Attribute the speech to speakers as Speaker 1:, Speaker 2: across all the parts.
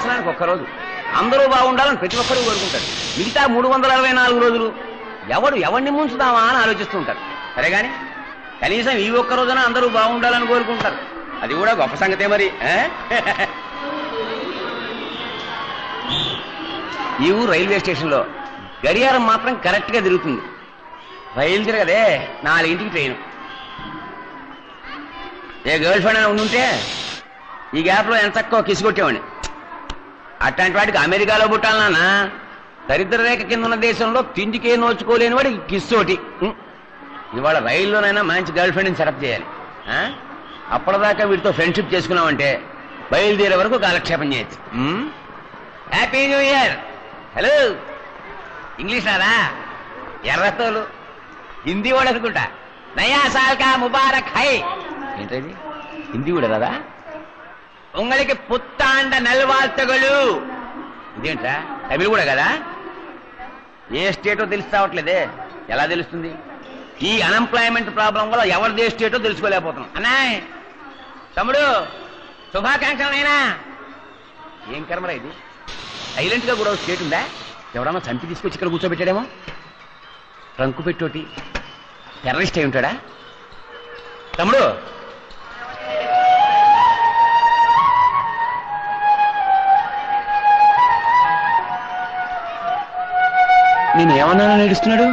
Speaker 1: సంవత్సరానికి ఒక్కరోజు. అందరూ బాగుండాలని ప్రతి ఒక్కరూ కోరుకుంటారు. మిగతా 364 రోజులు ఎవరిని ముంచుదామా అని ఆలోచిస్తూ ఉంటారు. సరే గాని కనీసం ఈ ఒక్క రోజున అందరూ బాగుండాలని కోరుకుంటారు. అది కూడా గొప్ప సంగతే మరి. ఈ ఊరు రైల్వే స్టేషన్లో గడియారం మాత్రం కరెక్ట్ గా తిరుగుతుంది. రైలు తిరగదే, 4ంటికి ట్రైన్. ఏ గర్ల్ ఫ్రెండ్ అని ఉండుంటే ఈ గ్యాప్ లో ఎంత తక్కువ కిసుకొట్టేవాడిని. అట్లాంటి వాడికి అమెరికాలో పుట్టాలన్నా దరిద్ర రేఖ కింద ఉన్న దేశంలో తిండికే నోచుకోలేని వాడి కిస్సోటి. ఇవాళ రైల్లోనైనా మంచి గర్ల్ ఫ్రెండ్ని సెటప్ చేయాలి. అప్పటిదాకా వీటితో ఫ్రెండ్షిప్ చేసుకున్నామంటే బయలుదేరే వరకు కాలక్షేపం చేయొచ్చు. Happy new year. Hello, English రాదా? ఎర్రతోలు హిందీ వాడు అనుకుంటా. నయా సాల్ కా ముబారక్ హై. ఏంటది? హిందీ కూడా రాదా? ఉంగళికి పుత్తాండ నల్వాల్తగలు. ఇదేంట్రా, తమిళ కూడా కదా? ఏ స్టేటో తెలిసి రావట్లేదే. ఎలా తెలుస్తుంది? ఈ అన్ఎంప్లాయ్మెంట్ ప్రాబ్లం వల్ల ఎవరిదే స్టేటో తెలుసుకోలేకపోతున్నాం. అన్నాయ్ తమ్ముడు, శుభాకాంక్షలైనా. ఏం కర్మరా ఇది? సైలెంట్ గా కూడా స్టేట్ ఉందా? ఎవడన్నా చంపి తీసుకొచ్చి ఇక్కడ కూర్చోబెట్టాడేమో. ట్రంకు పెట్టోటి టెర్రరిస్ట్ అయి ఉంటాడా? తమ్ముడు, నేను ఏమన్నానని ఏడుస్తున్నాడు?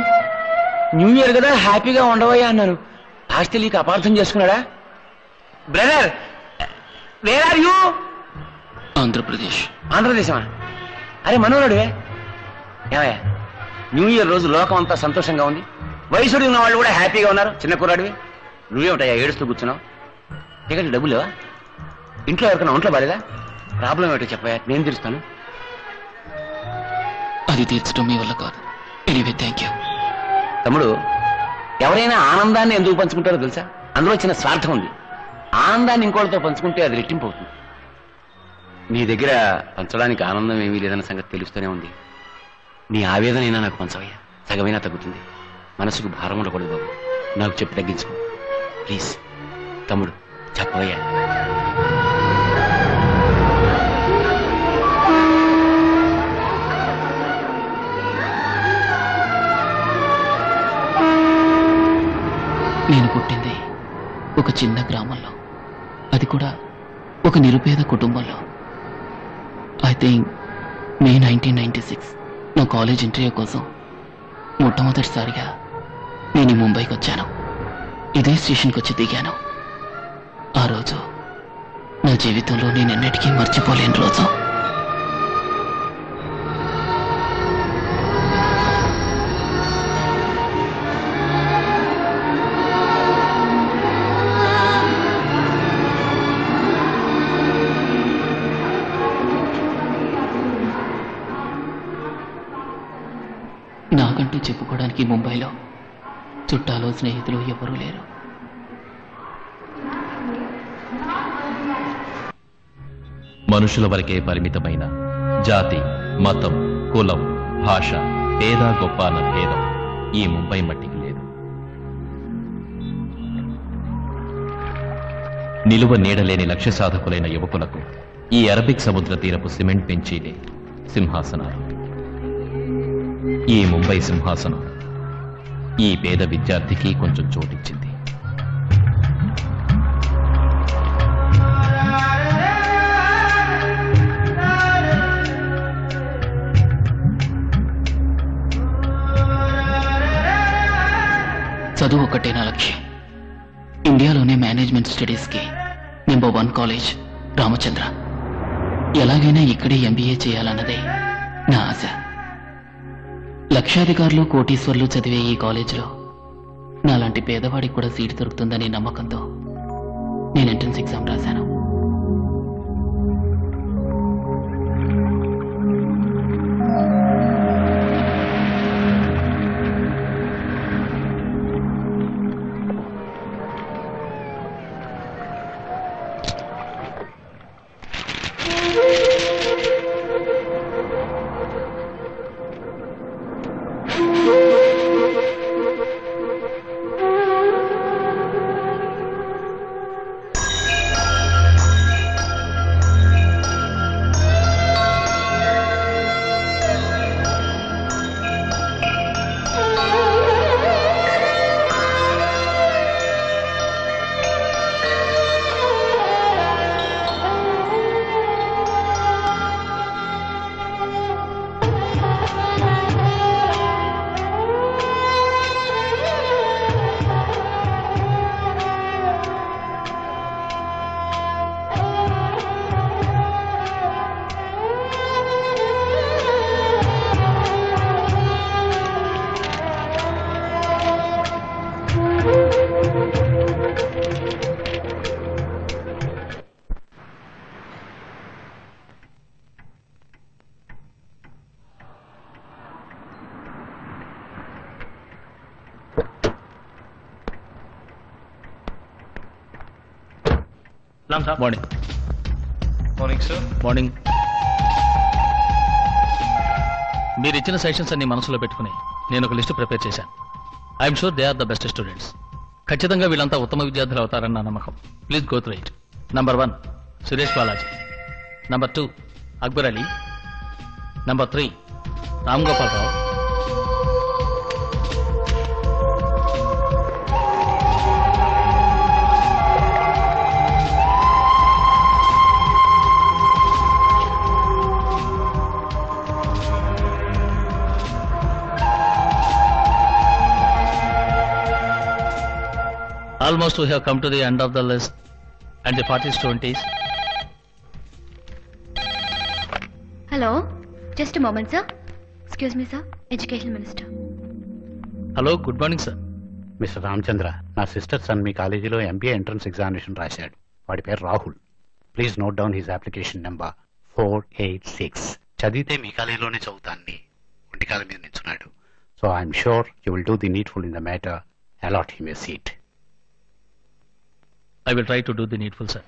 Speaker 1: న్యూ ఇయర్ కదా, హ్యాపీగా ఉండవయ్యా అన్నాను. హాస్టల్ నీకు అపార్థం చేసుకున్నాడా? Brother, where are you?
Speaker 2: Andhra Pradesh.
Speaker 1: ఆంధ్రప్రదేశమా? అరే మనోరుడివే. ఏమయ్యా, న్యూ ఇయర్ రోజు లోకం అంతా సంతోషంగా ఉంది. వయసుడి ఉన్న వాళ్ళు కూడా హ్యాపీగా ఉన్నారు. చిన్న కుర్రాడివి. నువ్వేమిటయ్యా ఏడుస్తూ కూర్చున్నావు? టికెట్ డబ్బులు లేవా? ఇంట్లో ఎవరికైనా ఒంట్లో బాలేదా? ప్రాబ్లం ఏమిటో చెప్పయ్యా, నేను తీరుస్తాను.
Speaker 2: అది తీర్చడం మీ వల్ల కాదు. Anyway, thank you.
Speaker 1: తమ్ముడు, ఎవరైనా ఆనందాన్ని ఎందుకు పంచుకుంటారో తెలుసా? అందులో చిన్న స్వార్థం ఉంది. ఆనందాన్ని ఇంకోటితో పంచుకుంటే అది రెట్టింపు అవుతుంది. నీ దగ్గర పంచడానికి ఆనందం ఏమీ లేదన్న సంగతి తెలుస్తూనే ఉంది. నీ ఆవేదనైనా నాకు పంచవయ్యా, సగమైనా తగ్గుతుంది. మనసుకు భారం ఉండకూడదు బాబు. నాకు చెప్పి తగ్గించుకో ప్లీజ్. తమ్ముడు చెప్పవయ్యా.
Speaker 2: నేను పుట్టింది ఒక చిన్న గ్రామంలో, అది కూడా ఒక నిరుపేద కుటుంబంలో. ఐ థింక్ మే 1996 నా కాలేజ్ ఇంటర్వ్యూ కోసం మొట్టమొదటిసారిగా నేను ముంబైకి వచ్చాను. ఇదే స్టేషన్కి వచ్చి దిగాను. ఆ రోజు నా జీవితంలో నేను ఎన్నటికీ మర్చిపోలేని రోజు. నాకంటూ చెప్పుకోవడానికి ముంబైలో చుట్టాలు, స్నేహితులు ఎవరూ లేరు.
Speaker 3: మనుషుల వరకే పరిమితమైన జాతి, మతం, కులం, భాష, పేద గొప్ప అన్న భేదం ఈ ముంబై మట్టికి లేదు. నిలువ నీడలేని లక్ష్య సాధకులైన యువకులకు ఈ అరబిక్ సముద్ర తీరపు సిమెంట్ బెంచీలే సింహాసనాలు. ఈ ముంబై సింహాసనం ఈ పేద విద్యార్థికి కొంచెం చోటిచ్చింది.
Speaker 2: చదువు ఒకటే నా లక్ష్యం. ఇండియాలోనే మేనేజ్మెంట్ స్టడీస్కి నెంబర్ 1 కాలేజ్ రామచంద్ర. ఎలాగైనా ఇక్కడే MBA చేయాలన్నదే నా ఆశ. లక్షాధికారులు, కోటీశ్వర్లు చదివే ఈ కాలేజీలో నాలాంటి పేదవాడికి కూడా సీటు దొరుకుతుందనే నమ్మకంతో నేను ఎంట్రన్స్ ఎగ్జామ్ రాశాను.
Speaker 4: మార్నింగ్.
Speaker 5: Morning sir.
Speaker 4: మార్నింగ్. మీరు ఇచ్చిన సెషన్స్ అన్ని మనసులో పెట్టుకుని నేను ఒక లిస్టు ప్రిపేర్ చేశాను. I'm sure they are the best students. ఖచ్చితంగా వీళ్ళంతా ఉత్తమ విద్యార్థులు అవుతారని నా నమ్మకం. Please go through it. Number 1 Suresh Balaji. Number 2 Akbar Ali. Number 3 Ram Gopal Rao. Almost we have come to the end of the list and the 40s 20s.
Speaker 6: Hello, just a moment, sir. Excuse me, sir. Education Minister.
Speaker 4: Hello, good morning, sir.
Speaker 7: Mister Ramachandra, నా sister son మీ కాలేజీలో MBA entrance examination రాశాడు. వాడి పేరు Rahul. Please note down his application number 486. చదివితే మీ కాలేజీలోనే చదువుతాన్ని ఒంటికాల మీద నిల్చున్నాడు. So I'm sure you will do the needful in the matter. Allot him a seat.
Speaker 4: I will try to do the needful, sir.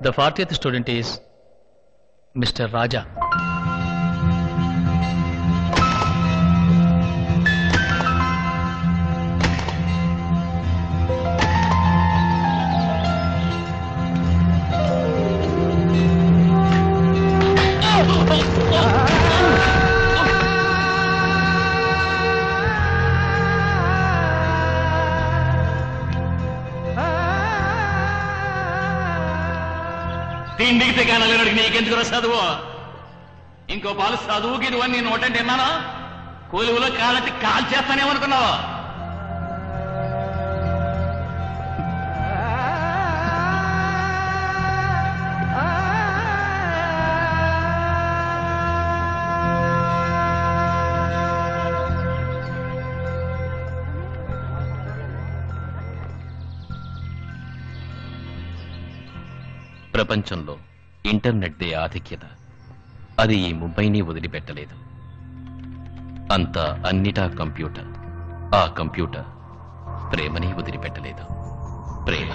Speaker 4: The 40th student is Mr. Raja.
Speaker 1: తిండికి తెగానలేడికి నీకెందుకు చదువు? ఇంకో పాలు చదువుకి ఇదివన్నీ నేను నోటండి విన్నాను. కొలువులో కాలట్టి కాల్ చేస్తానేమనుకున్నావు?
Speaker 3: ప్రపంచంలో ఇంటర్నెట్దే ఆధిక్యత. అది ఈ ముంబైని వదిలిపెట్టలేదు. అంతా అన్నిటా కంప్యూటర్. ఆ కంప్యూటర్ ప్రేమని వదిలిపెట్టలేదు. ప్రేమ.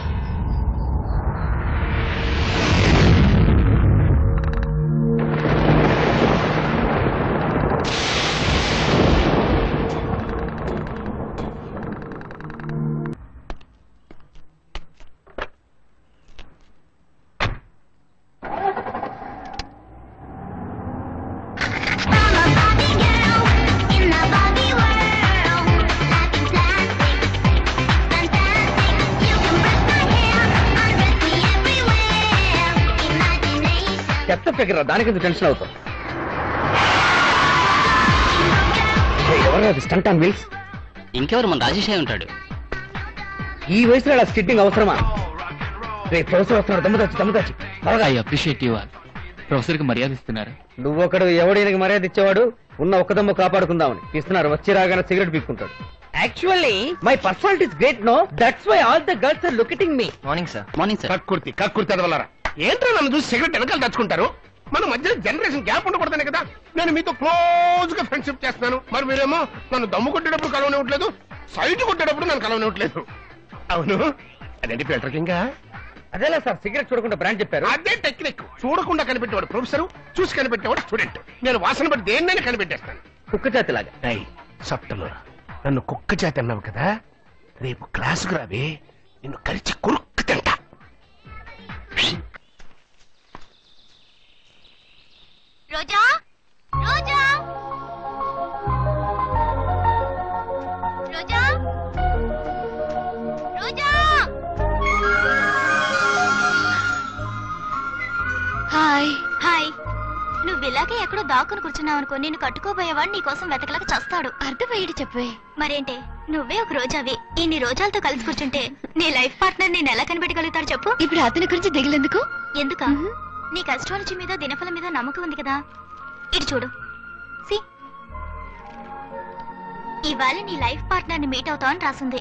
Speaker 1: చెత్త ఫిగర్, దానికి టెన్షన్ అవుతాం. ఎవరు స్టంట్ ఆన్ వీల్స్?
Speaker 2: ఇంకెవరు మన రాజేష్ అయి ఉంటాడు.
Speaker 1: ఈ వయసులో అలా స్కిట్టింగ్ అవసరమా? రేపు ప్రొఫెసర్ వస్తున్నాడు. దమ్ముదాచి
Speaker 2: I appreciate you all. Professor కి మర్యాద ఇస్తున్నారు.
Speaker 1: నువ్వు ఒకడు ఎవడైనా మర్యాద ఇచ్చేవాడు ఉన్న ఒక్క దమ్ము కాపాడుకుందామని ఇస్తున్నారు. వచ్చి రాగానే సిగరెట్ పీక్కుంటాడు. Actually my personality is great, no? That's why all the girls are looking me.
Speaker 2: Morning sir. Morning sir.
Speaker 7: కక్కుర్తి అదవలరా. ఏంటో నన్ను చూసి సిగరెట్ వెనకాల దాచుకుంటారు. మన మధ్య జనరేషన్ గ్యాప్ ఉండకూడదనే కదా నేను మీతో క్లోజ్ గా ఫ్రెండ్షిప్ చేస్తున్నాను. మరి మీరేమో నన్ను దమ్ము కొట్టేటప్పుడు కలవనివ్వట్లేదు, సైట్ కొట్టేటప్పుడు నన్ను కలవనివ్వట్లేదు. అవును, అదేంటి ఫిల్టర్ కింగ్?
Speaker 1: అదేలా సార్, సిగరెట్ చూడకుండా బ్రాండ్ చెప్పారు.
Speaker 7: అదే టెక్నిక్. చూడకుండా కనిపెట్టేవాడు ప్రొఫెసర్, చూసి కనిపెట్టేవాడు స్టూడెంట్. నేను వాసన బట్టి దేన్నైనా కనిపెట్టేస్తాను.
Speaker 1: కుక్క జాతిలాగా.
Speaker 7: సప్తలో నన్ను కుక్క జాతి అన్నావు కదా, రేపు క్లాసుకు రావే, నిన్ను కరిచి కురుక్కు తింటా.
Speaker 6: రోజా, రోజా, రోజా, రోజా. హాయ్. హాయ్. నువ్వు ఇలాగే ఎక్కడో దాక్కుని కూర్చున్నావు అనుకో, నేను కట్టుకోబోయేవాడు నీ కోసం వెతకలేక చస్తాడు. అర్థమయ్యేది చెప్పే. మరేంటే, నువ్వే ఒక రోజావి. ఇన్ని రోజాలతో కలిసి కూర్చుంటే నీ లైఫ్ పార్ట్నర్ నేను ఎలా కనిపెట్టగలుగుతాడు చెప్పు? ఇప్పుడు అతని గురించి దిగులేందుకు? ఎందుక? నీకు అస్ట్రాలజీ మీద దినఫలం మీద నమ్మకం ఉంది కదా. ఇటు చూడు. ఇవాళ నీ లైఫ్ పార్ట్నర్ ని మీట్ అవుతావని రాసింది.